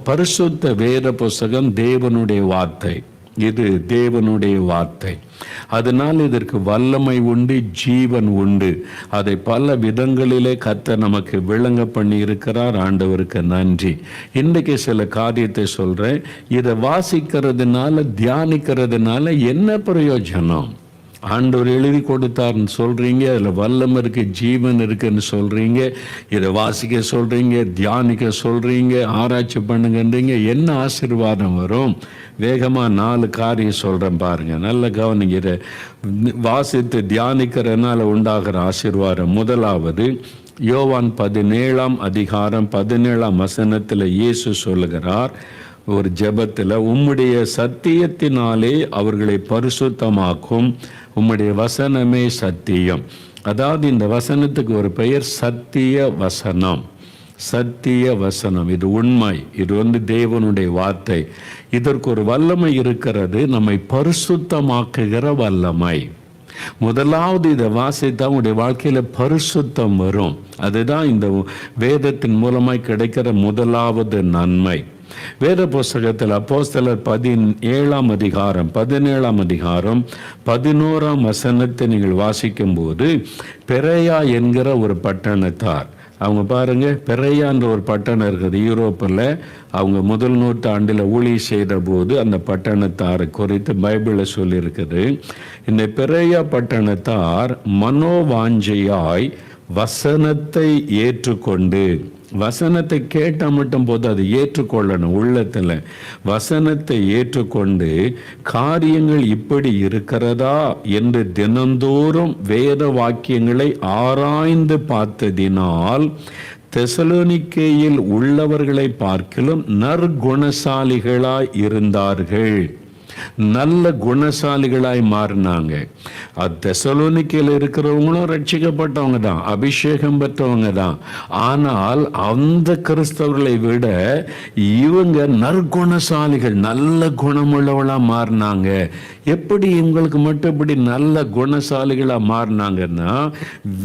பரிசுத்த வேத புஸ்தகம் தேவனுடைய வார்த்தை. இது தேவனுடைய வார்த்தை. அதனால் இதற்கு வல்லமை உண்டு, ஜீவன் உண்டு. அதை பல விதங்களிலே கர்த்தர் நமக்கு விளங்க பண்ணி இருக்கிறார். ஆண்டவருக்கு நன்றி. இன்றைக்கு சில காரியத்தை சொல்றேன். இதை வாசிக்கிறதுனால, தியானிக்கிறதுனால என்ன பிரயோஜனம்? ஆண்டவர் எழுதி கொடுத்தார்னு சொல்றீங்க, அதில் வல்லம் இருக்கு, ஜீவன் இருக்குன்னு சொல்றீங்க, இதை வாசிக்க சொல்றீங்க, தியானிக்க சொல்றீங்க, ஆராய்ச்சி பண்ணுங்கன்றீங்க. என்ன ஆசீர்வாதம் வரும்? வேகமாக 4 காரியம் சொல்கிறேன் பாருங்க, நல்ல கவனிங்க. இதை வாசித்து தியானிக்கிறதுனால உண்டாகிற ஆசீர்வாதம். முதலாவது, யோவான் 17ஆம் அதிகாரம் 17ஆம் வசனத்தில் இயேசு சொல்லுகிறார் ஒரு ஜெபத்தில், உம்முடைய சத்தியத்தினாலே அவர்களை பரிசுத்தமாக்கும், உம்முடைய வசனமே சத்தியம். அதாவது இந்த வசனத்துக்கு ஒரு பெயர் சத்திய வசனம். சத்திய வசனம், இது உண்மை, இது தேவனுடைய வார்த்தை. இதற்கு ஒரு வல்லமை இருக்கிறது, நம்மை பரிசுத்தமாக்குகிற வல்லமை. முதலாவது இதை வாசித்தா உங்களுடைய வாழ்க்கையில பரிசுத்தம் வரும். அதுதான் இந்த வேதத்தின் மூலமாய் கிடைக்கிற முதலாவது நன்மை. வேத புஸ்தகத்தில் அப்போஸ்தலர் 17ஆம் அதிகாரம் 11ஆம் வசனத்தை நீங்கள் வாசிக்கும் போது, பெரேயா என்கிற ஒரு பட்டணத்தார், அவங்க பாருங்க, பெரேயான்ற ஒரு பட்டணம் இருக்குது யூரோப்பில். அவங்க முதல் நூற்றாண்டில் ஊழியம் செய்த போது அந்த பட்டணத்தாரை குறித்து பைபிளில் சொல்லியிருக்குது. இந்த பெரேயா பட்டணத்தார் மனோவாஞ்சையாய் வசனத்தை ஏற்றுக்கொண்டு, வசனத்தை கேட்டால் மட்டும் போது அதை ஏற்றுக்கொள்ளணும். உள்ளத்தில் வசனத்தை ஏற்றுக்கொண்டு காரியங்கள் இப்படி இருக்கிறதா என்று தினந்தோறும் வேத வாக்கியங்களை ஆராய்ந்து பார்த்ததினால் தெசலோனிக்கேயில் உள்ளவர்களை பார்க்கிலும் நற்குணசாலிகளாய் இருந்தார்கள். நல்ல குணசாலிகளாய் மாறினாங்க. தெசலோனிக்கேயில் இருக்கிறவங்களும் ரட்சிக்கப்பட்டவங்க தான், அபிஷேகம் பெற்றவங்க தான். ஆனால் அந்த கிறிஸ்தவர்களை விட இவங்க நற்குணசாலிகள், நல்ல குணமுள்ளவளா மாறினாங்க. எப்படி இவங்களுக்கு மட்டும் இப்படி நல்ல குணசாலிகளா மாறினாங்கன்னா,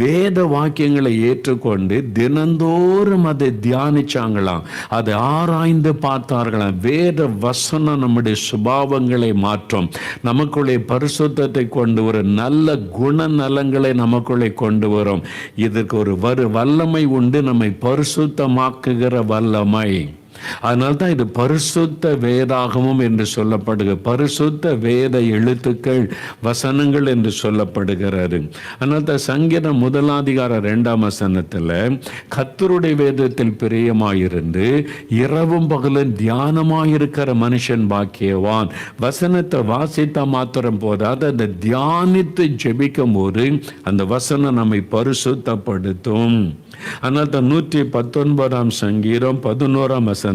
வேத வாக்கியங்களை ஏற்றுக்கொண்டு தினந்தோறும் அதை தியானிச்சாங்களாம், அதை ஆராய்ந்து பார்த்தார்களாம். வேத வசனம் நம்முடைய சுபாவங்களை மாற்றம், நமக்குள்ளே பரிசுத்தத்தை கொண்டு வரும், நல்ல குணநலங்களை நமக்குள்ளே கொண்டு வரும். இதற்கு ஒரு வல்லமை உண்டு, நம்மை பரிசுத்தமாக்குகிற வல்லமை. அதனால்தான் இது பரிசுத்த வேதாகமம் என்று சொல்லப்படுகிறது. பரிசுத்த வேத எழுத்துக்கள், வசனங்கள் என்று சொல்லப்படுகிறது. அதனால்தான் சங்கீதம் 1ஆம் வசனத்தில், கர்த்தருடைய வேதத்தில் பிரியமாயிருந்து இரவும் பகலும் தியானமாயிருக்கிற மனுஷன் பாக்கியவான். வசனத்தை வாசித்த மாத்திரம் போதாது, அதை தியானித்து ஜெபிக்கும் போது அந்த வசனம் நம்மை பரிசுத்தப்படுத்தும். அதனால் தான் 119ஆம் சங்கீதம் 11ஆம் வசனத்தில்,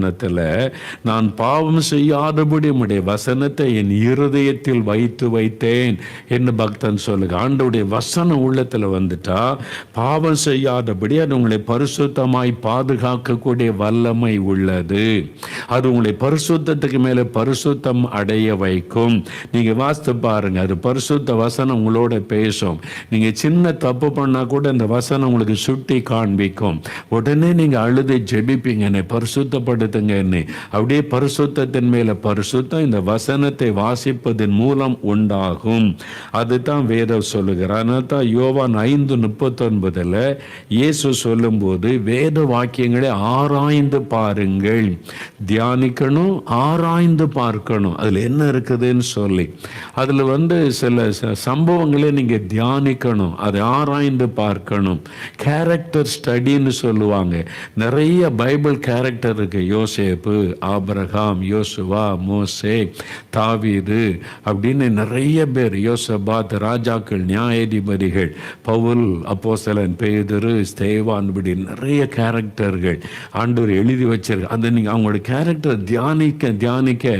நான் பாவம் செய்யாதபடி உம்முடைய வசனத்தை என் இருதயத்தில் வைத்தேன் என்று பக்தன் சொல்லுங்க. ஆண்டவருடைய வசனம் உள்ளத்தில் வந்துட்டா பாவம் செய்யாதபடி அது உங்களை பரிசுத்தமாய் பாதுகாக்கக்கூடிய வல்லமை உள்ளது. அது உங்களை பரிசுத்தத்துக்கு மேலே பரிசுத்தம் அடைய வைக்கும். நீங்க வாசித்து பாருங்க, அது பரிசுத்த வசனம் உங்களோட பேசும். நீங்க சின்ன தப்பு பண்ணா கூட இந்த வசனம் உங்களுக்கு சுட்டி காண்பிக்கும். உடனே நீங்க அழுது ஜெபிப்பீங்க, என்னை பரிசுத்தப்படுத்துங்க. அப்படியே பரிசுத்தத்தின் மேல பரிசுத்தம் இந்த வசனத்தை வாசிப்பதன் மூலம் உண்டாகும். அதுதான் வேதம் சொல்லுகிறார். அதனால்தான் யோவான் 5:39 இயேசு சொல்லும் போது, வேத வாக்கியங்களை ஆராய்ந்து பாருங்கள், தியானிக்கணும், ஆராய்ந்து பார்க்கணும் அதுல என்ன இருக்குதுன்னு சொல்லி. அதுல சில சம்பவங்களை நீங்க தியானிக்கணும், அதை ஆராய்ந்து பார்க்கணும். கேரக்டர் ஸ்டடின்னு சொல்லுவாங்க. நிறைய பைபிள் கேரக்டர் இருக்கு. யோசேப்பு, ஆபிரகாம், யோசுவா, மோசே, தாவீது அப்படின்னு நிறைய பேர், யோசபாத், ராஜாக்கள், நியாயாதிபதிகள், பவுல், அப்போஸ்தலன், பேதுரு, ஸ்தேவான், இப்படி நிறைய கேரக்டர்கள் ஆண்டவர் எழுதி வச்சிருக்கு. அந்த நீங்க அவங்களோட கேரக்டர் தியானிக்க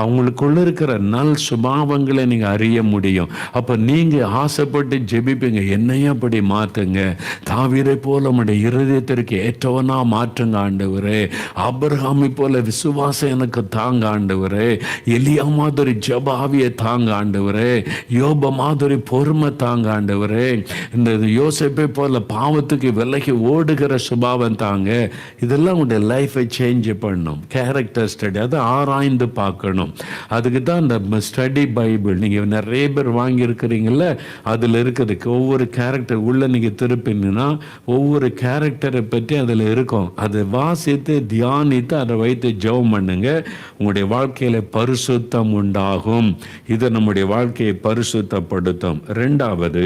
அவங்களுக்குள்ள இருக்கிற நல் சுபாவங்களை நீங்க அறிய முடியும். அப்ப நீங்க ஆசைப்பட்டு ஜெபிப்பீங்க, என்னையும் அப்படி மாத்துங்க, தாவீதை போல நம்முடைய இருதயத்திற்கு ஏற்றவனா மாற்றுங்க ஆண்டவரே. ஆபிரகாமை போல விசுவாசம் எனக்கு தாங்க ஆண்டவரே, எலியா மாதிரி ஜெப ஆவியை தாங்க ஆண்டவரே, யோப மாதிரி பொறுமை தாங்க ஆண்டவரே, இந்த யோசேப்பை போல பாவத்துக்கு விலகி ஓடுகிற சுபாவம் தாங்க. இதெல்லாம் உங்களுடைய லைஃபை சேஞ்ச் பண்ணும். கேரக்டர் ஸ்டடி, அதை ஆராய்ந்து பார்க்கணும். அதுக்கு தான் இந்த ஸ்டடி பைபிள் நீங்கள் நிறைய பேர் வாங்கியிருக்கிறீங்கள, அதில் இருக்கிறதுக்கு ஒவ்வொரு கேரக்டர் உள்ள நீங்கள் திருப்பினா ஒவ்வொரு கேரக்டரை பற்றி அதில் இருக்கும். அதை வாசித்து தியானித்து அதை வைத்து ஜெபம் பண்ணுங்க. உங்களுடைய வாழ்க்கையில் பரிசுத்தம் உண்டாகும். இது நம்முடைய வாழ்க்கையை பரிசுத்தப்படுத்தும். ரெண்டாவது,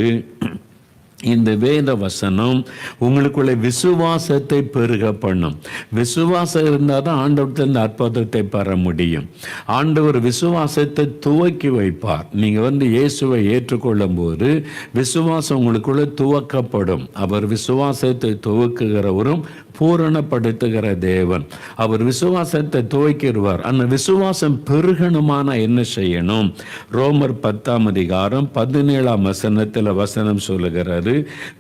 இந்த வேத வசனம் உங்களுக்குள்ள விசுவாசத்தை பெருக பண்ணும். விசுவாசம் இருந்தால் தான் ஆண்டவர்கிட்ட அற்புதத்தை பெற முடியும். ஆண்டவர் விசுவாசத்தை துவக்கி வைப்பார். நீங்கள் இயேசுவை ஏற்றுக்கொள்ளும் போது விசுவாசம் உங்களுக்குள்ள துவக்கப்படும். அவர் விசுவாசத்தை துவக்குகிறவரும் பூரணப்படுத்துகிற தேவன். அவர் விசுவாசத்தை துவக்கிடுவார். அந்த விசுவாசம் பெருகணுமான என்ன செய்யணும்? ரோமர் 10:17 வசனம் சொல்லுகிறது,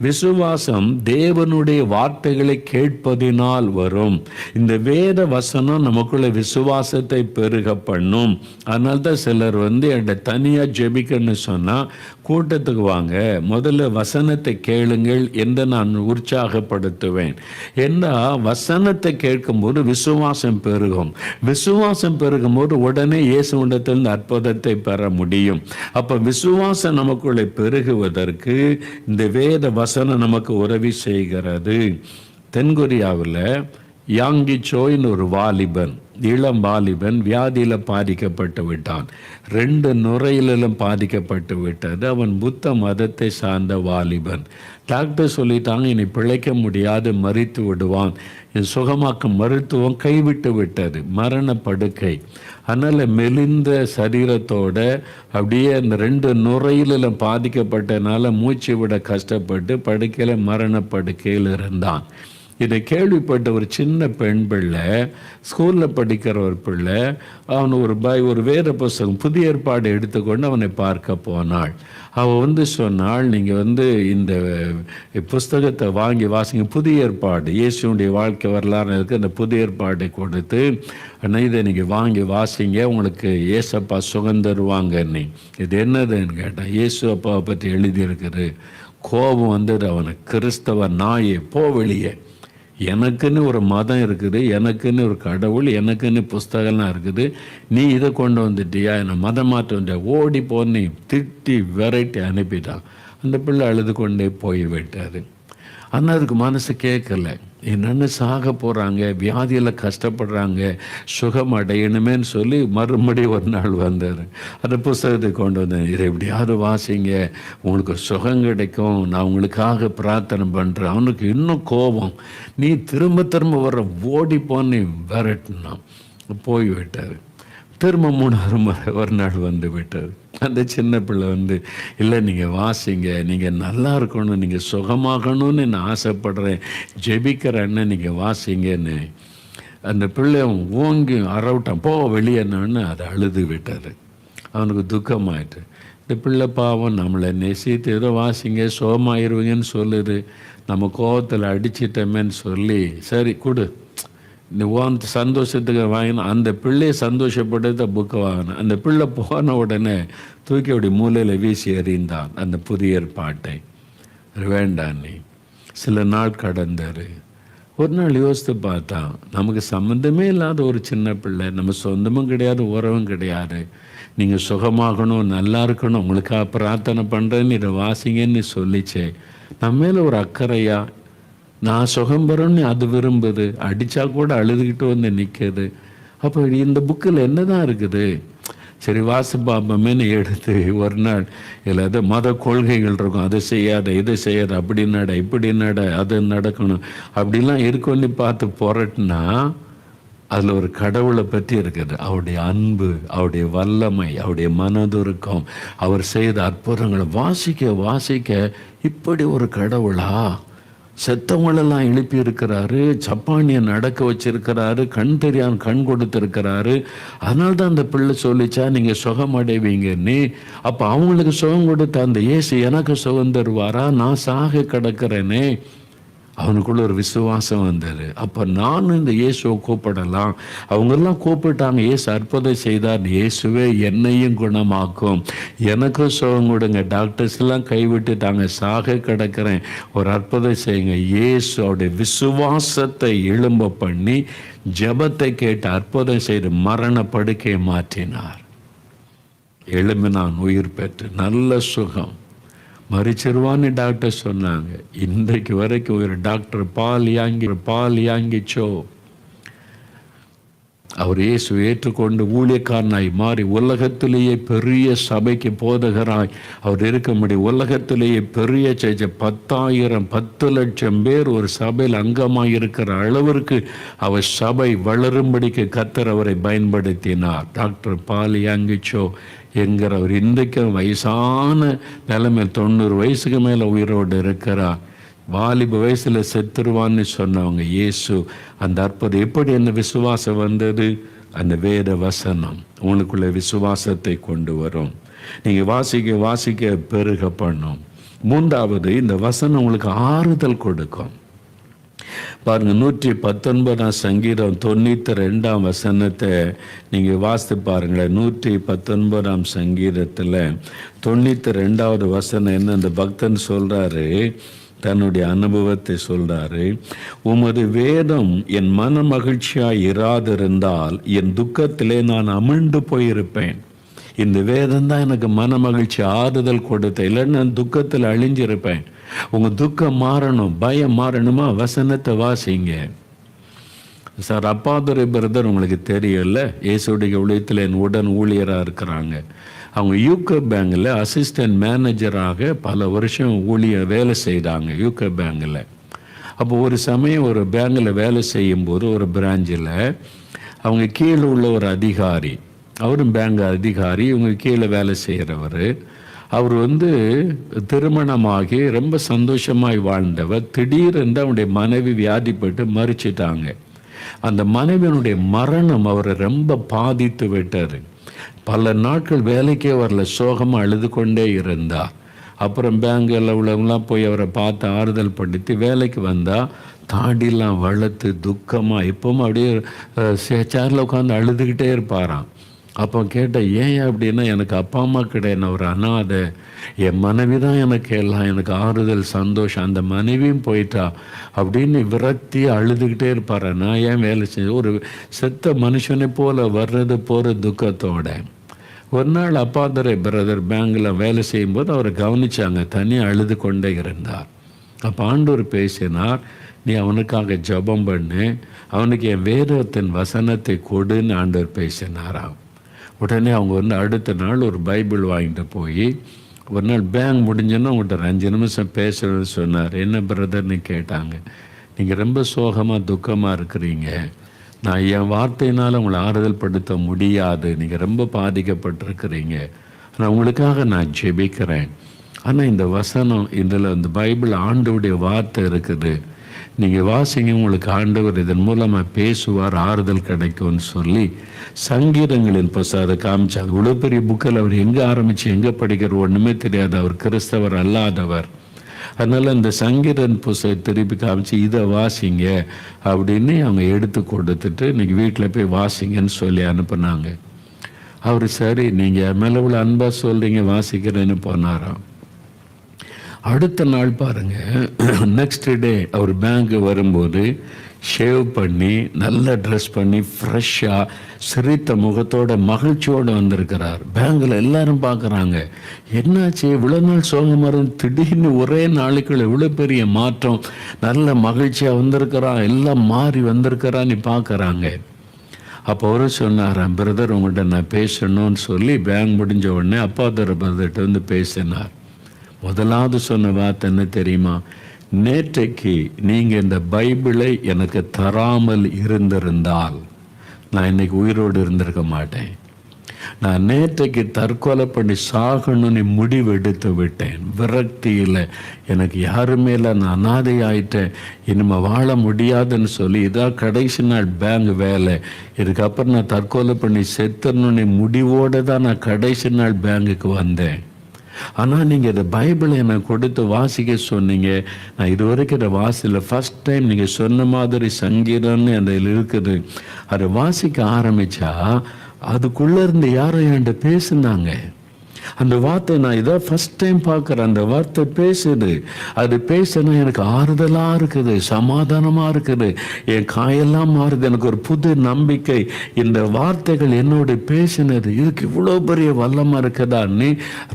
விசுவாசம் தேவனுடைய வார்த்தைகளை கேட்பதினால் வரும். இந்த வேத வசனம் நமக்குள்ள விசுவாசத்தை பெருக பண்ணும். அதனால்தான் சிலர் என்கிட்ட தனியாக ஜெபிக்கணும்னு சொன்னால் கூட்டத்துக்கு வாங்க, முதல்ல வசனத்தை கேளுங்கள் என்று நான் உற்சாகப்படுத்துவேன். வசனத்தை கேட்கும்போது விசுவாசம் பெருகும். விசுவாசம் பெருகும் போது உடனே இயேசுவிடத்தில் அற்புதத்தை பெற முடியும். அப்ப விசுவாசம் நமக்குள்ளே பெருகுவதற்கு இந்த வேத வசனம் நமக்கு உதவி செய்கிறது. தென்கொரியாவில் யாங்கி சோயின் ஒரு வாலிபன், இளம் வாலிபன் வியாதியில் பாதிக்கப்பட்டு விட்டான். 2 நுரையிலும் பாதிக்கப்பட்டு விட்டது. அவன் புத்த மதத்தை சார்ந்த வாலிபன். டாக்டர் சொல்லிட்டாங்க, இனி பிழைக்க முடியாது, மரித்து விடுவான். சுகமாக்கும் மருத்துவம் கைவிட்டு விட்டது, மரண படுக்கை. அதனால் மெலிந்த சரீரத்தோட அப்படியே அந்த 2 நுரையிலும் பாதிக்கப்பட்டனால மூச்சு விட கஷ்டப்பட்டு படுக்கையில் மரண படுக்கையில் இருந்தான். இதை கேள்விப்பட்ட ஒரு சின்ன பெண் பிள்ளை, ஸ்கூலில் படிக்கிற ஒரு பிள்ளை, அவன் ஒரு வேத புஸ்தகம் புதிய ஏற்பாடு எடுத்துக்கொண்டு அவனை பார்க்க போனாள். அவள் சொன்னாள், நீங்கள் இந்த புஸ்தகத்தை வாங்கி வாசிங்க, புதிய ஏற்பாடு, இயேசுடைய வாழ்க்கை வரலாறு இருக்குது, அந்த புதிய ஏற்பாடை கொடுத்து, ஆனால் இதை நீங்கள் வாங்கி வாசிங்க, உங்களுக்கு இயேசப்பா சுகம் தருவாங்கன்னு. இது என்னதுன்னு கேட்டான். இயேசு அப்பாவை பற்றி எழுதியிருக்குது. கோபம் அவனுக்கு, கிறிஸ்தவ நாயே போ வெளியே, எனக்குன்னு ஒரு மதம் இருக்குது, எனக்குன்னு ஒரு கடவுள், எனக்குன்னு புஸ்தகம்லாம் இருக்குது, நீ இதை கொண்டு வந்துட்டியா, என்னை மதம் மாற்ற வந்த, ஓடி போன்னு திட்டி விரட்டி அனுப்பிட்டான். அந்த பிள்ளை அழுது கொண்டே போய் விட்டாரு. ஆனால் அதுக்கு மனசு கேட்கல. என்னென்னு சாக போகிறாங்க, வியாதியில் கஷ்டப்படுறாங்க, சுகம் அடையணுமேன்னு சொல்லி மறுபடியும் ஒரு நாள் வந்தார். அந்த புஸ்தகத்தை கொண்டு வந்தேன், இதை எப்படியாவது வாசிங்க, உங்களுக்கு சுகம் கிடைக்கும், நான் உங்களுக்காக பிரார்த்தனை பண்ணுறேன். அவனுக்கு இன்னும் கோபம், நீ திரும்ப திரும்ப வர, ஓடி போன்னு விரட்டினான். போய் விட்டார். திரும்ப 3வது முறை ஒரு நாள் வந்து விட்டார். அந்த சின்ன பிள்ளை இல்லை நீங்கள் வாசிங்க, நீங்கள் நல்லா இருக்கணும், நீங்கள் சுகமாகணும்னு நான் ஆசைப்படுறேன், ஜெபிக்கிறேன்னு நீங்கள் வாசிங்கன்னு அந்த பிள்ளை ஓங்கி அறவிட்டான். போ வெளியேன்னு அதை அழுது விட்டார். அவனுக்கு துக்கமாயிட்டு. இந்த பிள்ளை பாவம் நம்மளை நெசித்து ஏதோ வாசிங்க சுகமாயிருவீங்கன்னு சொல்லுது, நம்ம கோபத்தில் அடிச்சிட்டோமேன்னு சொல்லி சரி கொடு, இந்த சந்தோஷத்துக்கு வாங்கினா. அந்த பிள்ளையை சந்தோஷப்படுத்த புக்கை வாங்கினேன். அந்த பிள்ளை போன உடனே தூக்கி அப்படி மூலையில் வீசி எறிந்தான் அந்த புதிய ஏற்பாட்டை. வேண்டாம் நீ. சில நாள் கடந்தார். ஒரு நாள் யோசித்து பார்த்தான், நமக்கு சம்மந்தமே இல்லாத ஒரு சின்ன பிள்ளை, நம்ம சொந்தமும் கிடையாது, உறவும் கிடையாது, நீங்கள் சுகமாகணும், நல்லா இருக்கணும், உங்களுக்காக பிரார்த்தனை பண்ணுறேன்னு இதை வாசிங்கன்னு சொல்லிச்சே, நம்ம மேலே ஒரு அக்கறையா, நான் சுகம் பெறணும்னு அது விரும்புது, அடித்தா கூட அழுதுகிட்டு நிற்குது. அப்போ இந்த புக்கில் என்ன தான் இருக்குது? சரி வாசிப்பாப்பமேன்னு எடுத்து ஒரு நாள் இல்லை அது மத கொள்கைகள் இருக்கும், அதை செய்யாத இதை செய்யாத, அப்படி நட இப்படி நட, அது நடக்கணும் அப்படிலாம் இருக்குன்னு பார்த்து புரட்டினா அதில் ஒரு கடவுளை பற்றி இருக்குது. அவருடைய அன்பு, அவருடைய வல்லமை, அவருடைய மனதுருக்கம், அவர் செய்த அற்புதங்களை வாசிக்க வாசிக்க இப்படி ஒரு கடவுளா, செத்தவங்களெல்லாம் எழுப்பி இருக்கிறாரு, சப்பானியை நடக்க வச்சிருக்கிறாரு, கண் தெரியாம கண் கொடுத்துருக்கிறாரு. அதனால தான் அந்த பிள்ளை சொல்லிச்சா நீங்கள் சுகம் அடைவீங்கன்னு. அப்போ அவங்களுக்கு சுகம் கொடுத்த அந்த இயேசு எனக்கு சுகம் தருவாரா? நான் சாக கிடக்கிறேனே. அவனுக்குள்ள ஒரு விசுவாசம் வந்தது. அப்போ நானும் இந்த இயேசுவை கூப்பிடலாம். அவங்கெல்லாம் கூப்பிட்டாங்க, இயேசு அற்புதம் செய்தார். இயேசுவே என்னையும் குணமாக்கும், எனக்கும் சுகம் கொடுங்க, டாக்டர்ஸ் எல்லாம் கைவிட்டுட்டாங்க, சாக கிடக்கிறேன், ஒரு அற்புதம் செய்யுங்க. இயேசு அவருடைய விசுவாசத்தை எழும்ப பண்ணி ஜெபத்தை கேட்டு அற்புதம் செய்து மரண படுக்கையை மாற்றினார். எழும்பினான், உயிர் பெற்று நல்ல சுகம். மறிச்சிருவான்னு டாக்டர் சொன்னாங்க. இன்றைக்கு வரைக்கும் ஒரு டாக்டர் பால் யாங்கிச்சோ அவர் இயேசு ஏற்றுக்கொண்டு ஊழியக்காரனாய் மாறி உலகத்திலேயே பெரிய சபைக்கு போதகராய் அவர் இருக்க முடியும். உலகத்திலேயே பெரிய 10,000 10 லட்சம் பேர் ஒரு சபையில் அங்கமாய் இருக்கிற அளவிற்கு அவர் சபை வளரும்படிக்கு கர்த்தர் அவரை பயன்படுத்தினார். டாக்டர் பால் யாங்கிச்சோ என்கிறவர் இன்றைக்கும் வயசான நிலைமையில் 90 வயசுக்கு மேலே உயிரோடு இருக்கிறார். வாலிப வயசில் செத்துருவான்னு சொன்னவங்க இயேசு அந்த அற்புதம். எப்படி அந்த விசுவாசம் வந்தது? அந்த வேத வசனம் உங்களுக்குள்ள விசுவாசத்தை கொண்டு வரும். நீங்கள் வாசிக்க பெருக பண்ணும். மூன்றாவது, இந்த வசனம் உங்களுக்கு ஆறுதல் கொடுக்கும். பாருங்க, 119 சங்கீதம் 92 வசனத்தை நீங்கள் வாசித்து பாருங்களேன். 119 சங்கீதத்தில் 92 வசனம் என்ன? அந்த பக்தன் சொல்றாரு, தன்னுடைய அனுபவத்தை சொல்றாரு. உமது வேதம் என் மன மகிழ்ச்சியாய் இராதிருந்தால் என் துக்கத்திலே நான் அமிழ்ந்து போயிருப்பேன். இந்த வேதம் தான் எனக்கு மன மகிழ்ச்சி ஆறுதல் கொடுத்த, இல்லைன்னு நான் துக்கத்தில் அழிஞ்சிருப்பேன். உங்கள் துக்கம் மாறணும், பயம் மாறணுமா? வசனத்தை வாசிங்க. சார், அப்பாதுரை பிரதர் உங்களுக்கு தெரியல, இயேசுடைய ஊழியத்தில் என் உடன் ஊழியராக இருக்கிறாங்க. அவங்க யூகோ பேங்கில் அசிஸ்டன்ட் மேனேஜராக பல வருஷம் வேலை செய்தாங்க யூகோ பேங்கில். அப்போ ஒரு சமயம் ஒரு பேங்கில் வேலை செய்யும்போது ஒரு பிரான்ச்சில் அவங்க கீழே உள்ள ஒரு அதிகாரி, அவரும் பேங்க் அதிகாரி, இவங்க கீழே வேலை செய்கிறவர். அவர் திருமணமாகி ரொம்ப சந்தோஷமாய் வாழ்ந்தவர். திடீரென்று அவனுடைய மனைவி வியாதிப்பட்டு மறிச்சிட்டாங்க. அந்த மனைவியினுடைய மரணம் அவரை ரொம்ப பாதித்து விட்டார். பல நாட்கள் வேலைக்கே வரல, சோகமாக அழுது கொண்டே இருந்தார். அப்புறம் பேங்கில் உள்ளவங்களாம் போய் அவரை பார்த்து ஆறுதல் படுத்தி வேலைக்கு வந்தால் தாடிலாம் வளர்த்து துக்கமாக எப்பவும் அப்படியே சேரில் உட்காந்து அழுதுகிட்டே இருப்பாராம். அப்போ கேட்டேன், ஏன் அப்படின்னா, எனக்கு அப்பா அம்மா கிடையாது, ஒரு அனாதை, என் மனைவி தான் எனக்கு எல்லாம், எனக்கு ஆறுதல் சந்தோஷம், அந்த மனைவியும் போயிட்டா அப்படின்னு விரக்தி அழுதுகிட்டே இருப்பார். நான் ஏன் வேலை செஞ்சு ஒரு செத்த மனுஷனை போல் வர்றது போகிற துக்கத்தோட. ஒரு நாள் அப்பாதுரை பிரதர் பேங்கில் வேலை செய்யும்போது அவரை கவனித்தாங்க, தனியாக அழுது கொண்டே இருந்தார். அப்போ ஆண்டவர் பேசினார், நீ அவனுக்காக ஜெபம் பண்ணு, அவனுக்கு என் வேதத்தின் வசனத்தை கொடுன்னு ஆண்டவர் பேசினாராம். உடனே அவங்க அடுத்த நாள் ஒரு பைபிள் வாங்கிட்டு போய் ஒரு நாள் பேங்க் முடிஞ்சோன்னா உங்கள்கிட்ட ஒரு 5 நிமிஷம் பேசுகிறது சொன்னார். என்ன பிரதர்னு கேட்டாங்க. நீங்கள் ரொம்ப சோகமாக துக்கமாக இருக்கிறீங்க, நான் என் வார்த்தையினால் உங்களை ஆறுதல் படுத்த முடியாது, நீங்கள் ரொம்ப பாதிக்கப்பட்டிருக்கிறீங்க, ஆனால் உங்களுக்காக நான் ஜெபிக்கிறேன். ஆனால் இந்த வசனம் இதில் இந்த பைபிள் ஆண்டவருடைய வார்த்தை இருக்குது, நீங்கள் வாசிங்க, உங்களுக்கு ஆண்டவர் இதன் மூலமாக பேசுவார், ஆறுதல் கிடைக்கும்னு சொல்லி சங்கீதங்களின் புஸ்தகத்தை காமிச்சாங்க. இவ்வளோ பெரிய புக்கில் அவர் எங்கே ஆரம்பித்து எங்கே படிக்கிற ஒன்றுமே தெரியாது, அவர் கிறிஸ்தவர் அல்லாதவர். அதனால் இந்த சங்கீதன் புஸ்தகம் திருப்பி காமிச்சு இதை வாசிங்க அப்படின்னு அவங்க எடுத்து கொடுத்துட்டு இன்றைக்கி வீட்டில் போய் வாசிங்கன்னு சொல்லி அனுப்புனாங்க. அவர் சரி, நீங்கள் என் மேலே இவ்வளோ அன்பாக சொல்கிறீங்க, வாசிக்கிறேன்னு போனாராம். அடுத்த நாள் பாருங்கள், நெக்ஸ்ட் டே அவர் பேங்க்கு வரும்போது ஷேவ் பண்ணி நல்ல ட்ரெஸ் பண்ணி ஃப்ரெஷ்ஷாக சிரித்த முகத்தோட மகிழ்ச்சியோடு வந்திருக்கிறார். பேங்கில் எல்லாரும் பார்க்குறாங்க, என்னாச்சு இவ்வளோ நாள் சோகமாக இருந்து திடீர்னு ஒரே நாளுக்குள்ள இவ்வளோ பெரிய மாற்றம், நல்ல மகிழ்ச்சியாக வந்திருக்கிறான், எல்லாம் மாறி வந்திருக்கிறான்னு பார்க்குறாங்க. அப்போ அவர் சொன்னாராம், பிரதர் உங்கள்கிட்ட நான் பேசணும்னு சொல்லி பேங்க் முடிஞ்ச உடனே அப்பாதுரை பிரதர்கிட்ட பேசினார். முதலாவது சொன்ன வார்த்தை என்ன தெரியுமா? நேற்றைக்கு நீங்கள் இந்த பைபிளை எனக்கு தராமல் இருந்திருந்தால் நான் இன்னைக்கு உயிரோடு இருந்திருக்க மாட்டேன். நான் நேற்றைக்கு தற்கொலை பண்ணி சாகணும்னு முடிவு எடுத்து விட்டேன். விரக்தியில் எனக்கு யாருமே இல்லை, நான் அனாதை ஆயிட்டேன், இனிமேல் வாழ முடியாதுன்னு சொல்லி இதான் கடைசி நாள் பேங்க் வேலை, இதுக்கப்புறம் நான் தற்கொலை பண்ணி செத்துடணும்னு முடிவோடு தான் நான் கடைசி நாள் பேங்குக்கு வந்தேன். ஆனால் நீங்கள் இந்த பைபிளை எனக்கு கொடுத்து வாசிக்க சொன்னீங்க. நான் இதுவரைக்கும் இதை வாசில ஃபஸ்ட் டைம் நீங்கள் சொன்ன மாதிரி சங்கீதம்னு அதில் இருக்குது. அதை வாசிக்க ஆரம்பித்தா அதுக்குள்ளே இருந்து யாரோ என்கிட்ட பேசுனாங்க. அந்த வார்த்தை நான் இதான் ஃபஸ்ட் டைம் பார்க்குறேன். அந்த வார்த்தை பேசுது. அது பேசுனா எனக்கு ஆறுதலாக இருக்குது, சமாதானமாக இருக்குது, என் காயெல்லாம் மாறுது, எனக்கு ஒரு புது நம்பிக்கை. இந்த வார்த்தைகள் என்னோட பேசினது இதுக்கு இவ்வளோ பெரிய வல்லமாக இருக்குதான்னு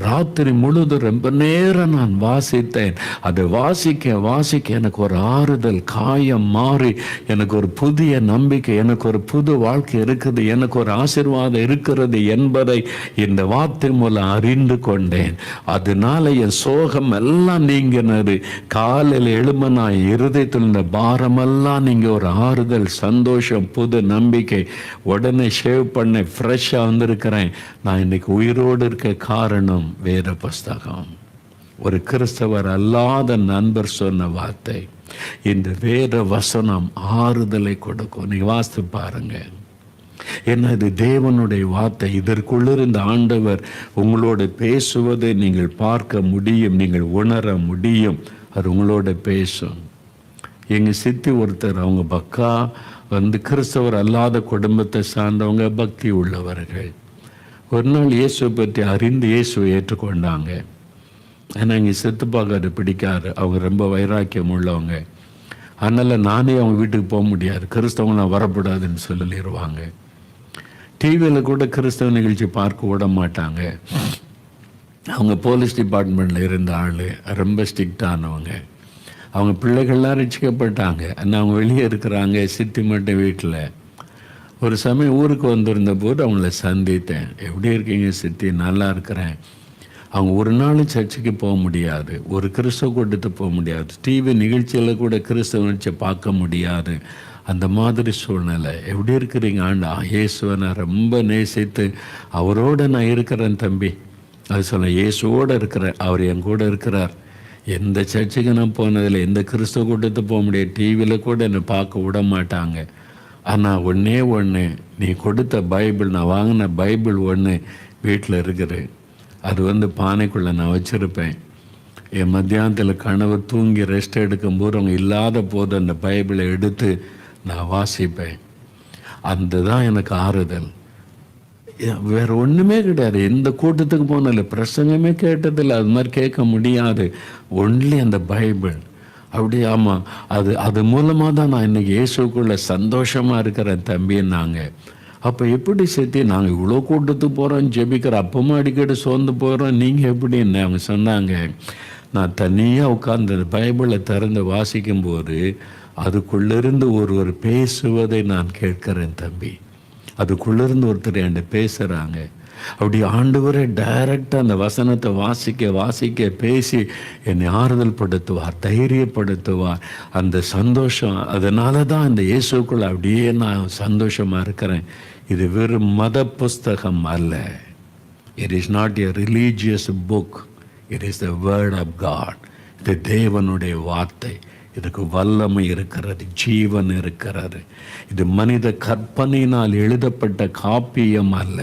ராத்திரி முழுதும் ரொம்ப நேரம் நான் வாசித்தேன். அதை வாசிக்க வாசிக்க எனக்கு ஒரு ஆறுதல், காயம் மாறி எனக்கு ஒரு புதிய நம்பிக்கை, எனக்கு ஒரு புது வாழ்க்கை இருக்குது, எனக்கு ஒரு ஆசீர்வாதம் இருக்கிறது என்பதை இந்த வார்த்தை மூலம் அறிந்து கொண்டேன். அதனால என் சோகம் எல்லாம் நீங்கினது. காலையில் எழும நான் இருதயத்தில் இந்த பாரமெல்லாம் நீங்க ஒரு ஆறுதல், சந்தோஷம், புது நம்பிக்கை. உடனே ஷேவ் பண்ண ஃப்ரெஷ்ஷாக வந்திருக்கிறேன். நான் இன்னைக்கு உயிரோடு இருக்க காரணம் வேத புஸ்தகம். ஒரு கிறிஸ்தவர் அல்லாத நண்பர் சொன்ன வார்த்தை. இந்த வேத வசனம் ஆறுதலை கொடுக்கும். நீங்க வாசித்து பாருங்க. ஏன்னா இது தேவனுடைய வார்த்தை. இதற்குள்ளிருந்த ஆண்டவர் உங்களோட பேசுவதை நீங்கள் பார்க்க முடியும், நீங்கள் உணர முடியும். அது உங்களோட பேசும். எங்கள் சித்தி ஒருத்தர், அவங்க பக்கா கிறிஸ்தவர் அல்லாத குடும்பத்தை சார்ந்தவங்க, பக்தி உள்ளவர்கள். ஒரு நாள் இயேசுவை பற்றி அறிந்து இயேசுவை ஏற்றுக்கொண்டாங்க. ஏன்னா எங்கள் சித்துப்பாக்கு அது பிடிக்காது. அவங்க ரொம்ப வைராக்கியம் உள்ளவங்க. அதனால் நானே அவங்க வீட்டுக்கு போக முடியாது, கிறிஸ்தவங்களாம் வரக்கூடாதுன்னு சொல்லிடுவாங்க. டிவியில் கூட கிறிஸ்தவ நிகழ்ச்சி பார்க்க விட மாட்டாங்க. அவங்க போலீஸ் டிபார்ட்மெண்ட்டில் இருந்த ஆள், ரொம்ப ஸ்ட்ரிக்டானவங்க. அவங்க பிள்ளைகள்லாம் ரசிக்கப்பட்டாங்க. ஆனால் அவங்க வெளியே இருக்கிறாங்க, சித்தி மட்டும் வீட்டில். ஒரு சமயம் ஊருக்கு வந்திருந்த போது அவங்கள சந்தித்தேன். எப்படி இருக்கீங்க சித்தி? நல்லா இருக்கிறேன். அவங்க ஒரு நாளும் சர்ச்சுக்கு போக முடியாது, ஒரு கிறிஸ்தவ கூட்டத்தை போக முடியாது, டிவி நிகழ்ச்சியில் கூட கிறிஸ்தவ நிகழ்ச்சியை பார்க்க முடியாது. அந்த மாதிரி சூழ்நிலை. எப்படி இருக்கிறீங்க? ஆண்டா இயேசுவை நான் ரொம்ப நேசித்து அவரோடு நான் இருக்கிறேன் தம்பி. அது சொல்ல, இயேசுவோடு இருக்கிறேன், அவர் என் கூட இருக்கிறார். எந்த சர்ச்சுக்கு நான் போனதில்லை, எந்த கிறிஸ்தவ கூட்டத்தை போக முடியாது, டிவியில் கூட என்னை பார்க்க விட மாட்டாங்க. ஆனால் ஒன்றே ஒன்று, நீ கொடுத்த பைபிள், நான் வாங்கின பைபிள் ஒன்று வீட்டில் இருக்குது. அது பானைக்குள்ளே நான் வச்சுருப்பேன். என் மத்தியானத்தில் கணவர் தூங்கி ரெஸ்ட் எடுக்கும்போது அவங்க இல்லாத போது அந்த பைபிளை எடுத்து நான் வாசிப்பேன். அந்த தான் எனக்கு ஆறுதல். வேறு ஒன்றுமே கிடையாது. எந்த கூட்டத்துக்கு போனால பிரசங்கமே கேட்டதில்லை, அது மாதிரி கேட்க முடியாது. ஒன்லி அந்த பைபிள். அப்படி ஆமாம், அது மூலமாக தான் நான் இன்றைக்கி இயேசுக்குள்ளே சந்தோஷமாக இருக்கிறேன் தம்பின்னாங்க. அப்போ எப்படி சேர்த்து நாங்கள் இவ்வளோ கூட்டத்துக்கு போகிறோம், ஜெபிக்கிற அப்பமா அடிக்கடி சோர்ந்து போகிறோம், நீங்கள் எப்படின்னு அவங்க சொன்னாங்க. நான் தனியாக உட்கார்ந்து பைபிளை திறந்து வாசிக்கும்போது அதுக்குள்ளிருந்து ஒருவர் பேசுவதை நான் கேட்கிறேன் தம்பி. அதுக்குள்ளிருந்து ஒருத்தர் என்கிட்ட பேசுகிறாங்க. அப்படி ஆண்டவரே டைரக்டாக அந்த வசனத்தை வாசிக்க வாசிக்க பேசி என்னை ஆறுதல் படுத்துவார், தைரியப்படுத்துவார். அந்த சந்தோஷம், அதனால தான் இந்த இயேசுக்குள்ள அப்படியே நான் சந்தோஷமாக இருக்கிறேன். இது வெறும் மத புஸ்தகம் அல்ல. It is not a religious book, it is the word of God. இது தேவனுடைய வார்த்தை. இதுக்கு வல்லமை இருக்கிறது, ஜீவன் இருக்கிறது. இது மனித கற்பனையினால் எழுதப்பட்ட காப்பியம் அல்ல,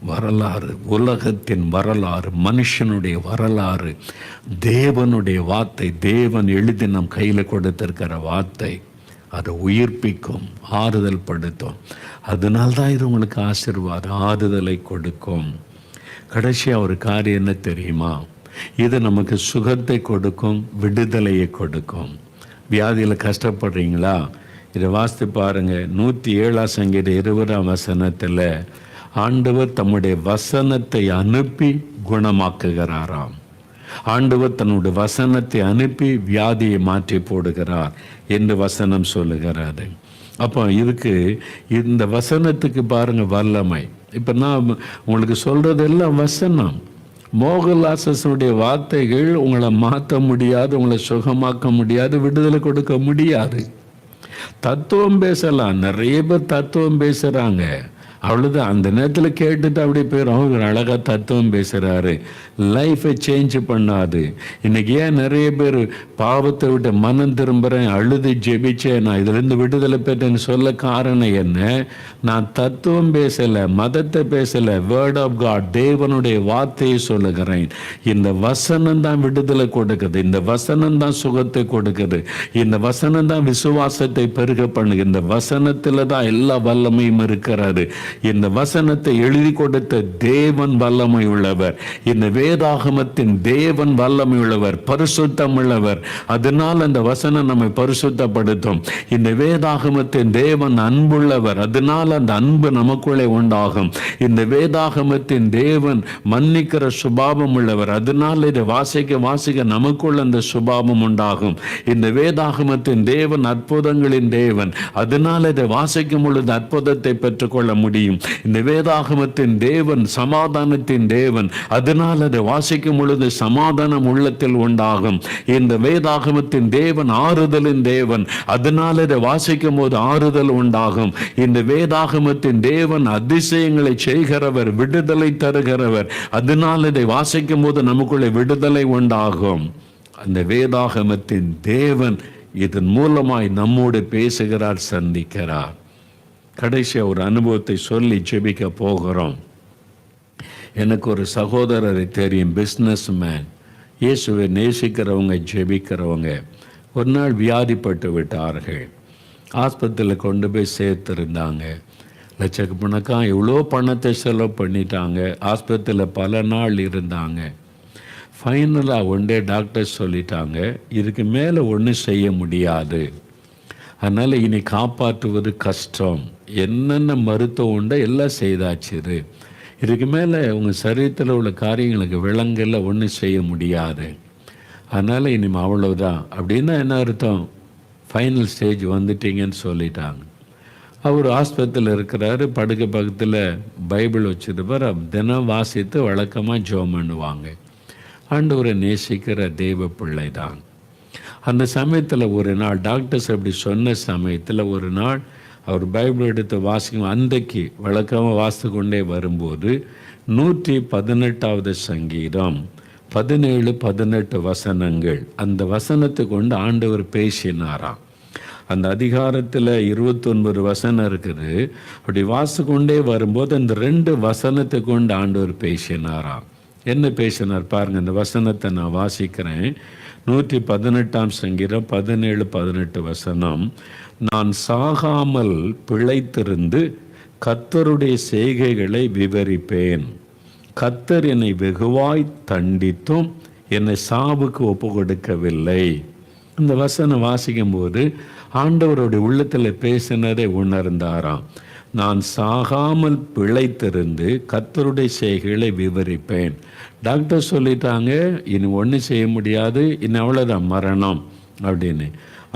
வரலாறு, உலகத்தின் வரலாறு, மனுஷனுடைய வரலாறு, தேவனுடைய வார்த்தை. தேவன் எழுதி நம் கையில் கொடுத்திருக்கிற வார்த்தை. அதை உயிர்ப்பிக்கும், ஆறுதல் படுத்தும். அதனால்தான் இது உங்களுக்கு ஆசீர்வாதம், ஆறுதலை கொடுக்கும். கடைசியாக ஒரு காரியம் என்ன தெரியுமா? இது நமக்கு சுகத்தை கொடுக்கும், விடுதலையை கொடுக்கும். வியாதியில் கஷ்டப்படுறீங்களா? இதை வாசித்து பாருங்க. 107 சங்கீதம் 20 வசனத்தில் ஆண்டவர் தம்முடைய வசனத்தை அனுப்பி குணமாக்குகிறாராம். ஆண்டவர் தன்னுடைய வசனத்தை அனுப்பி வியாதியை மாற்றி போடுகிறார் என்று வசனம் சொல்லுகிறாரு. அப்போ இதுக்கு இந்த வசனத்துக்கு பாருங்க வல்லமை. இப்போ நான் உங்களுக்கு சொல்றதெல்லாம் வசனம். மோகலாசனுடைய வார்த்தைகள் உங்களை மாற்ற முடியாது, உங்களை சுகமாக்க முடியாது, விடுதலை கொடுக்க முடியாது. தத்துவம் பேசலாம், நிறைய பேர் தத்துவம் பேசுகிறாங்க. அவ்வளோதான். அந்த நேரத்தில் கேட்டுட்டு அப்படியே போயிடும். அவர் அழகாக தத்துவம் பேசுகிறாரு, லைஃபை சேஞ்ச் பண்ணாது. இன்னைக்கு ஏன் நிறைய பேர் பாவத்தை விட்டு மனம் திரும்புகிறேன், அழுது ஜெபிச்சேன், நான் இதுலேருந்து விடுதலை பெற்றேன்னு சொல்ல காரணம் என்ன? நான் தத்துவம் பேசலை, மதத்தை பேசலை, வேர்ட் ஆஃப் காட், தேவனுடைய வார்த்தையை சொல்லுகிறேன். இந்த வசனம் தான் விடுதலை கொடுக்குது, இந்த வசனம் தான் சுகத்தை கொடுக்குது, இந்த வசனம் தான் விசுவாசத்தை பெருக பண்ணுது, இந்த வசனத்தில் தான் எல்லா வல்லமையும் இருக்கிறது. இந்த வசனத்தை எழுதி கொடுத்த தேவன் வல்லமை உள்ளவர். இந்த வேதாகமத்தின் தேவன் வல்லமை உள்ளவர், பரிசுத்தம் உள்ளவர். அதனால் அந்த வசனம் நம்மை பரிசுத்தப்படுத்தும். இந்த வேதாகமத்தின் தேவன் அன்புள்ளவர், அதனால் அந்த அன்பு நமக்குள்ளே உண்டாகும். இந்த வேதாகமத்தின் தேவன் மன்னிக்கிற சுபாவம் உள்ளவர், அதனால் இதை வாசிக்க நமக்குள்ள அந்த சுபாவம் உண்டாகும். இந்த வேதாகமத்தின் தேவன் அற்புதங்களின் தேவன், அதனால் இதை வாசிக்கும் பொழுது அற்புதத்தை பெற்றுக்கொள்ள முடியும். இந்த வேதாகமத்தின் தேவன் சமாதானத்தின் தேவன், அதனால் அதை வாசிக்கும் பொழுது சமாதானம் உள்ளத்தில் உண்டாகும். இந்த வேதாகமத்தின் தேவன் ஆறுதலின் தேவன், அதனால் அதை வாசிக்கும் போது ஆறுதல் உண்டாகும். இந்த வேதாகமத்தின் தேவன் அதிசயங்களை செய்கிறவர், விடுதலை தருகிறவர், அதனால் இதை வாசிக்கும் போது நமக்குள்ளே விடுதலை உண்டாகும். அந்த வேதாகமத்தின் தேவன் இதன் மூலமாய் நம்மோடு பேசுகிறார், சந்திக்கிறார். கடைசியாக ஒரு அனுபவத்தை சொல்லி ஜெபிக்க போகிறோம். எனக்கு ஒரு சகோதரரை தெரியும், பிஸ்னஸ் மேன், இயேசுவை நேசிக்கிறவங்க, ஜெபிக்கிறவங்க. ஒரு நாள் வியாதிப்பட்டு விட்டார்கள். ஆஸ்பத்திரியில் கொண்டு போய் சேர்த்துருந்தாங்க. லட்சக்கணக்காக எவ்வளோ பணத்தை செலவு பண்ணிட்டாங்க. ஆஸ்பத்திரியில் பல நாள் இருந்தாங்க. ஃபைனலாக ஒன்றே டாக்டர் சொல்லிட்டாங்க, இதுக்கு மேலே ஒன்றும் செய்ய முடியாது, அதனால் இனி காப்பாற்றுவது கஷ்டம். என்னென்ன மருத்துவம் உண்டோ எல்லாம் செய்தாச்சு, இதுக்கு மேலே உங்கள் சரீரத்தில் உள்ள காரியங்களுக்கு விலங்கல்ல ஒன்றும் செய்ய முடியாது, அதனால் இனிமேல் அவ்வளவுதான். அப்படின்னா என்ன அர்த்தம்? ஃபைனல் ஸ்டேஜ் வந்துட்டீங்கன்னு சொல்லிட்டாங்க. அவர் ஆஸ்பத்திரியில் இருக்கிறாரு. படுக்கை பக்கத்தில் பைபிள் வச்சுருப்பார். தினம் வாசித்து வழக்கமாக ஜெபம் பண்ணுவாங்க. ஆண்டவரை நேசிக்கிற தெய்வ பிள்ளை தான். அந்த சமயத்தில் ஒரு நாள் டாக்டர்ஸ் அப்படி சொன்ன சமயத்தில் ஒரு நாள் அவர் பைபிள் எடுத்து வாசிக்கும். அன்றைக்கு வழக்கமாக வாசித்து கொண்டே வரும்போது 118வது சங்கீதம் 17-18 வசனங்கள், அந்த வசனத்தை கொண்டு ஆண்டவர் பேசினாராம். அந்த அதிகாரத்தில் 29 வசனம் இருக்குது. அப்படி வாசித்து கொண்டே வரும்போது அந்த 2 வசனத்தை கொண்டு ஆண்டவர் பேசினாராம். என்ன பேசினார் பாருங்க. அந்த வசனத்தை நான் வாசிக்கிறேன். 118ஆம் சங்கீதம் 17-18 வசனம். நான் சாகாமல் பிழைத்திருந்து கர்த்தருடைய செய்கைகளை விவரிப்பேன். கர்த்தர் என்னை வெகுவாய் தண்டித்தும் என்னை சாவுக்கு ஒப்பு கொடுக்கவில்லை. இந்த வசனம் வாசிக்கும் போது ஆண்டவருடைய உள்ளத்தில் பேசினதை உணர்ந்தாராம். நான் சாகாமல் பிழைத்திருந்து கர்த்தருடைய செய்கைகளை விவரிப்பேன். டாக்டர் சொல்லிட்டாங்க, இனி ஒன்றும் செய்ய முடியாது, இனி அவ்வளோதான், மரணம் அப்படின்னு.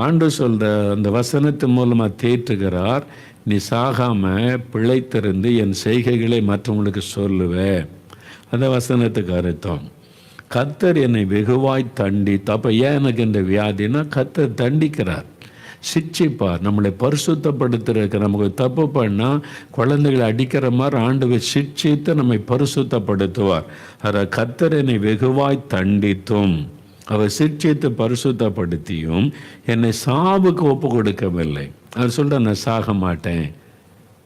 ஆண்டவர் சொல்கிற அந்த வசனத்தின் மூலமாக தேற்றுகிறார். நீ சாகாமல் பிழைத்திருந்து என் செய்கைகளை மற்றவங்களுக்கு சொல்லுவேன். அந்த வசனத்துக்கு அர்த்தம், கர்த்தர் என்னை வெகுவாய் தண்டித்து. அப்போ ஏன் எனக்கு இந்த வியாதினா, கர்த்தர் தண்டிக்கிறார், சிட்சிப்பார், நம்மளை பரிசுத்தப்படுத்துறதுக்கு. நமக்கு தப்பு பண்ணால் குழந்தைகளை அடிக்கிற மாதிரி ஆண்டவர் சிட்சித்து நம்மை பரிசுத்தப்படுத்துவார். அதை கர்த்தர் என்னை வெகுவாய் தண்டித்தும், அவர் சிட்சித்து பரிசுத்தப்படுத்தியும் என்னை சாவுக்கு ஒப்பு கொடுக்கவில்லை. அவர் சொல்ற, நான் சாக மாட்டேன்.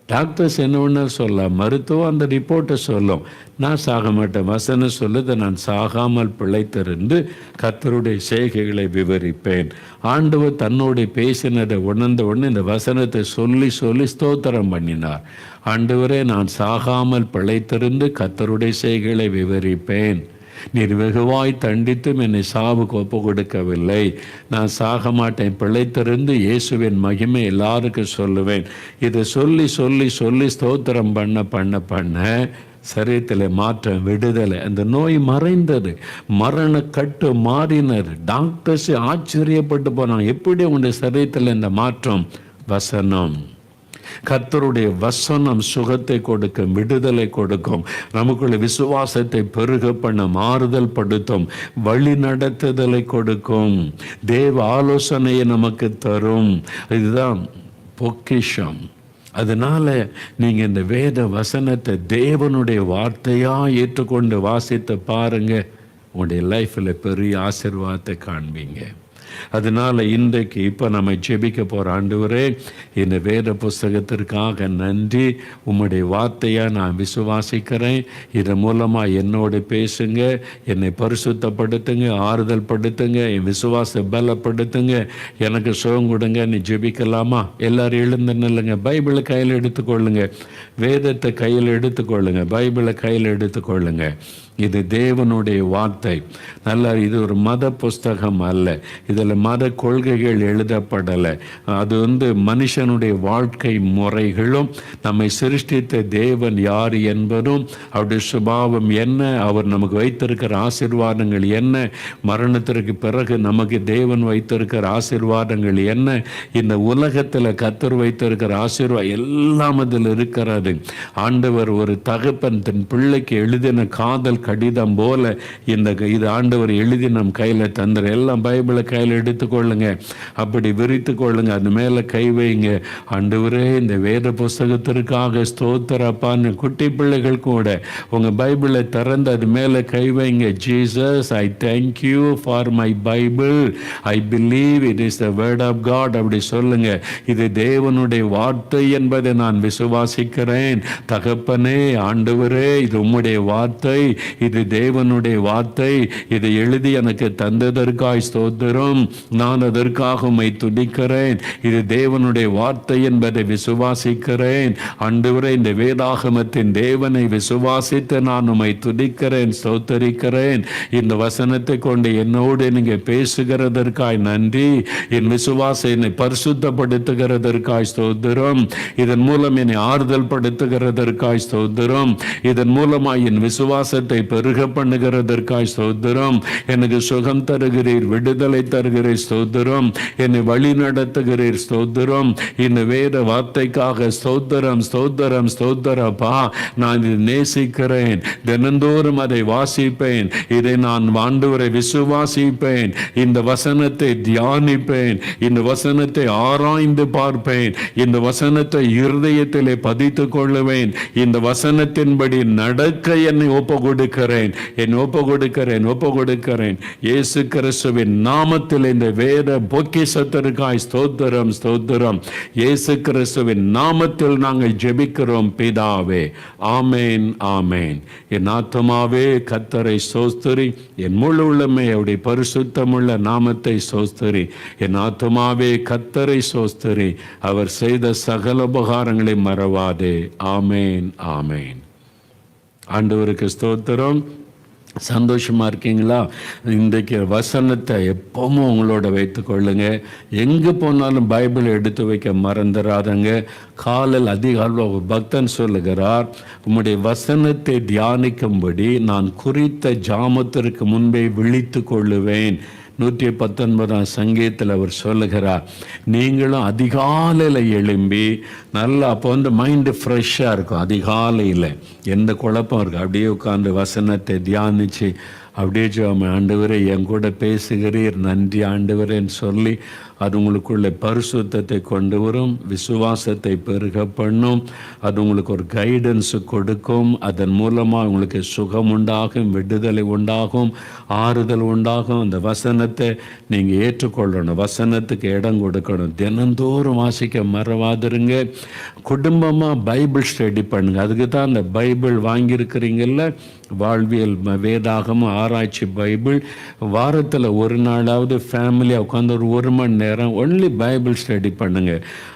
டாக்டர்ஸ் என்ன ஒன்று சொல்ல, மருத்துவம் அந்த ரிப்போர்ட்டை சொல்லும், நான் சாக மாட்டேன். வசனம் சொல்லுது, நான் சாகாமல் பிழைத்திருந்து கர்த்தருடைய செய்கைகளை விவரிப்பேன். ஆண்டவர் தன்னோடு பேசினதை உணர்ந்த உடனே இந்த வசனத்தை சொல்லி சொல்லி ஸ்தோத்திரம் பண்ணினார். ஆண்டவரே, நான் சாகாமல் பிழைத்திருந்து கர்த்தருடைய செய்கைகளை விவரிப்பேன். நீர் வெகுவாய் தண்டித்தும் என்னை சாவுக்கு ஒப்பு கொடுக்கவில்லை. நான் சாக மாட்டேன், பிழைத்திருந்து இயேசுவின் மகிமை எல்லாருக்கும் சொல்லுவேன். இதை சொல்லி சொல்லி சொல்லி ஸ்தோத்திரம் பண்ண சரீரத்தில் மாற்றம், விடுதலை. அந்த நோய் மறைந்தது, மரண கட்டு மாறினர். டாக்டர்ஸ் ஆச்சரியப்பட்டு போனாங்க, எப்படி உங்களுடைய சரீரத்தில் இந்த மாற்றம்? வசனம், கர்த்தருடைய வசனம் சுகத்தை கொடுக்கும், விடுதலை கொடுக்கும், நமக்குள்ள விசுவாசத்தை பெருக பண்ண, மாறுதல் படுத்தும், வழி நடத்துதலை கொடுக்கும், தேவ ஆலோசனையை நமக்கு தரும். இதுதான் பொக்கிஷம். அதனால நீங்கள் இந்த வேத வசனத்தை தேவனுடைய வார்த்தையாக ஏற்றுக்கொண்டு வாசித்து பாருங்க, உங்களுடைய லைஃப்பில் பெரிய ஆசீர்வாதத்தை காண்பீங்க. அதனால இன்றைக்கு இப்போ நம்ம ஜெபிக்க போகிற ஆண்டவரே, இந்த வேத புஸ்தகத்திற்காக நன்றி. உம்முடைய வார்த்தையை நான் விசுவாசிக்கிறேன். இதன் மூலமாக என்னோடு பேசுங்க, என்னை பரிசுத்தப்படுத்துங்க, ஆறுதல் படுத்துங்க, என் விசுவாச பலப்படுத்துங்க, எனக்கு சுகம் கொடுங்க. நீ ஜெபிக்கலாமா? எல்லாரும் எழுந்து நில்லுங்க. பைபிளை கையில் எடுத்துக்கொள்ளுங்க, வேதத்தை கையில் எடுத்துக்கொள்ளுங்க, பைபிளை கையில் எடுத்துக்கொள்ளுங்க. இது தேவனுடைய வார்த்தை. நல்லா, இது ஒரு மத புஸ்தகம் அல்ல, இதில் மத கொள்கைகள் எழுதப்படலை. அது மனுஷனுடைய வாழ்க்கை முறைகளும், நம்மை சிருஷ்டித்த தேவன் யார் என்பதும், அவருடைய சுபாவம் என்ன, அவர் நமக்கு வைத்திருக்கிற ஆசீர்வாதங்கள் என்ன, மரணத்திற்கு பிறகு நமக்கு தேவன் வைத்திருக்கிற ஆசீர்வாதங்கள் என்ன, இந்த உலகத்தில் கர்த்தர் வைத்திருக்கிற ஆசீர்வாதம் எல்லாம் அதில் இருக்கிறது. ஆண்டவர் ஒரு தகப்பன் தன் பிள்ளைக்கு எழுதின காதல் கடிதம் போல இது ஆண்டவர் எழுதி நம் கையில் தந்துற. எல்லாம் பைபிளை கையில் எடுத்துக்கொள்ளுங்க, அப்படி விரித்து கொள்ளுங்க, அது மேலே கை வைங்க. ஆண்டவரே, இந்த வேத புஸ்தகத்திற்காக ஸ்தோத்திரப்பான்னு குட்டி பிள்ளைகள் கூட உங்கள் பைபிளை திறந்து அது மேலே கை வைங்க. Jesus, I thank you for my Bible, I believe it is the word of God. அப்படி சொல்லுங்க, இது தேவனுடைய வார்த்தை என்பதை நான் விசுவாசிக்கிறேன். தகப்பனே, ஆண்டவரே, இது உம்முடைய வார்த்தை, இது தேவனுடைய வார்த்தை, இதை எழுதி எனக்கு தந்ததற்காய் ஸ்தோத்திரம். நான் அதற்காக உம்மை துதிக்கிறேன். இது தேவனுடைய வார்த்தை என்பதை விசுவாசிக்கிறேன். ஆண்டவரே, இந்த வேதாகமத்தின் தேவனை விசுவாசித்து நான் உம்மை துதிக்கிறேன், ஸ்தோத்தரிக்கிறேன். இந்த வசனத்தை கொண்டு என்னோடு நீங்க பேசுகிறதற்காய் நன்றி. என் விசுவாசம் என்னை பரிசுத்தப்படுத்துகிறதற்காய் ஸ்தோத்திரம். இதன் மூலம் என்னை ஆறுதல் படுத்துகிறதற்காய் ஸ்தோத்திரம். இதன் மூலமாய் என் விசுவாசத்தை பெருக பண்ணுகிறதற்காய் ஸ்தோத்திரம். எனக்கு சுகம் தருகிறீர், விடுதலை தருகிறீர், ஸ்தோத்திரம். என்னை வழி நடத்துகிறீர், ஸ்தோத்திரம். இந்த வேத வார்த்தைக்காக ஸ்தோத்திரம், ஸ்தோத்திரம், ஸ்தோத்திரப்பா. நான் இதை நேசிக்கிறேன், தினந்தோறும் அதை வாசிப்பேன், இதை நான் ஆண்டவரை விசுவாசிப்பேன், இந்த வசனத்தை தியானிப்பேன், இந்த வசனத்தை ஆராய்ந்து பார்ப்பேன், இந்த வசனத்தை இருதயத்திலே பதித்துக் கொள்ளுவேன், இந்த வசனத்தின்படி நடக்க என்னை ஒப்பு கொடுக்கிறேன், ஒப்பு கொடுக்கிறேன். இயேசு கிறிஸ்துவின் நாமத்தில் இந்த வேத பொக்கிஷத்திற்காய் ஸ்தோத்திரம், ஸ்தோத்திரம். இயேசு கிறிஸ்துவின் நாமத்தில் நாங்கள் ஜெபிக்கிறோம் பிதாவே. ஆமேன், ஆமேன். என் ஆத்துமாவே கர்த்தரை ஸ்தோத்திரி, என் முழு உள்ளமே அவருடைய பரிசுத்தமுள்ள நாமத்தை ஸ்தோத்திரி. என் ஆத்துமாவே கர்த்தரை ஸ்தோத்திரி, அவர் செய்த சகல உபகாரங்களை மறவாதே. ஆமேன், ஆமேன். ஆண்டவருக்கு ஸ்தோத்திரம். சந்தோஷமாக இருக்கீங்களா? இன்றைக்கு வசனத்தை எப்பவும் உங்களோட வைத்து கொள்ளுங்க. எங்கே போனாலும் பைபிளை எடுத்து வைக்க மறந்துடாதங்க. காலையில் அதிகாலை ஒரு பக்தன் சொல்லுகிறார், உம்முடைய வசனத்தை தியானிக்கும்படி நான் குறித்த ஜாமத்திற்கு முன்பே விழித்து கொள்ளுவேன். 119 சங்கீதத்தில் அவர் சொல்லுகிறார், நீங்களும் அதிகாலையில் எழும்பி நல்லா அப்போ மைண்டு ஃப்ரெஷ்ஷாக இருக்கும். அதிகாலையில் எந்த குழப்பம் இருக்குது, அப்படியே உட்காந்து வசனத்தை தியானித்து அப்படியே ஆண்டவரே என் கூட பேசுகிறீர், நன்றி ஆண்டவரேன்னு சொல்லி அது உங்களுக்குள்ள பரிசுத்தத்தை கொண்டு வரும், விசுவாசத்தை பெருக பண்ணும், அது உங்களுக்கு ஒரு கைடன்ஸு கொடுக்கும். அதன் மூலமாக உங்களுக்கு சுகம் உண்டாகும், விடுதலை உண்டாகும், ஆறுதல் உண்டாகும். அந்த வசனத்தை நீங்கள் ஏற்றுக்கொள்ளணும், வசனத்துக்கு இடம் கொடுக்கணும். தினந்தோறும் வாசிக்க மறவாதிருங்க. குடும்பமாக பைபிள் ஸ்டடி பண்ணுங்க. அதுக்கு தான் அந்த பைபிள் வாங்கியிருக்கிறீங்கல்ல, வாழ்வியல் வேதாகமம் ஆராய்ச்சி பைபிள். வாரத்தில் ஒரு நாளாவது ஃபேமிலியாக உட்காந்து ஒரு மணி நேரம் ஒன்லி பைபிள் ஸ்டடி பண்ணுங்க.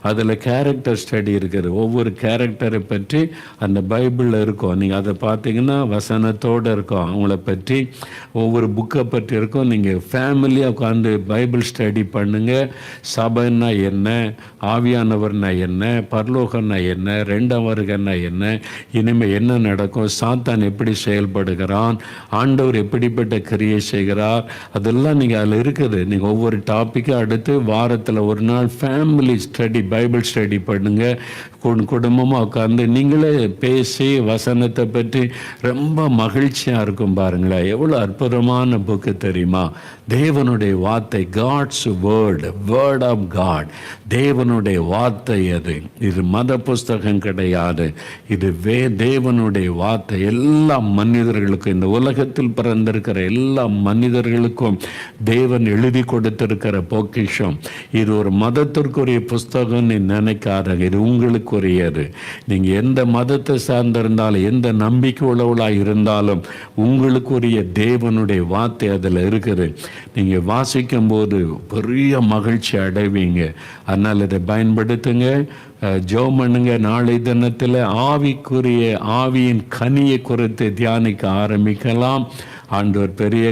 அதில் கேரக்டர் ஸ்டடி இருக்குது, ஒவ்வொரு கேரக்டரை பற்றி அந்த பைபிளில் இருக்கும். நீங்கள் அதை பார்த்தீங்கன்னா வசனத்தோடு இருக்கும், அவங்கள பற்றி ஒவ்வொரு புக்கை பற்றி இருக்கும். நீங்கள் ஃபேமிலியாக உட்காந்து பைபிள் ஸ்டடி பண்ணுங்க. சபைன்னா என்ன, ஆவியானவர்னா என்ன, பரலோகம்னா என்ன, ரெண்டாம் வருகன்னா என்ன, இனிமேல் என்ன நடக்கும், சாத்தான் எப்படி செயல்படுகிறான், ஆண்டவர் எப்படிப்பட்ட கிரியை செய்கிறார், அதெல்லாம் நீங்கள் அதில் இருக்குது. நீங்கள் ஒவ்வொரு டாப்பிக்கும் அடுத்து வாரத்தில் ஒரு நாள் ஃபேமிலி ஸ்டடி பைபிள் ஸ்டடி பண்ணுங்க. குடும்பமாக உட்காந்து நீங்களே பேசி வசனத்தை பற்றி ரொம்ப மகிழ்ச்சியாக இருக்கும். பாருங்களேன், எவ்வளோ அற்புதமான புக்கு தெரியுமா? தேவனுடைய வார்த்தை, God's word, word of God, தேவனுடைய வார்த்தை. அது இது மத புஸ்தகம் கிடையாது, இது தேவனுடைய வார்த்தை. எல்லா மனிதர்களுக்கும், இந்த உலகத்தில் பிறந்திருக்கிற எல்லா மனிதர்களுக்கும் தேவன் எழுதி கொடுத்திருக்கிற பொக்கிஷம். இது ஒரு மதத்திற்குரிய புஸ்தகம் நீ நினைக்காத, இது உங்களுக்குரியது. நீங்கள் எந்த மதத்தை சார்ந்திருந்தாலும், எந்த நம்பிக்கை உள்ளவளாக இருந்தாலும், உங்களுக்குரிய தேவனுடைய வார்த்தை அதில் இருக்குது. நீங்கள் வாசிக்கும் போது பெரிய மகிழ்ச்சி அடைவீங்க. அதனால் இதை பயன்படுத்துங்க, ஜெபம் பண்ணுங்க. நாளை தினத்தில் ஆவிக்குரிய ஆவியின் கனியை குறித்து தியானிக்க ஆரம்பிக்கலாம். ஆண்டவர் பெரிய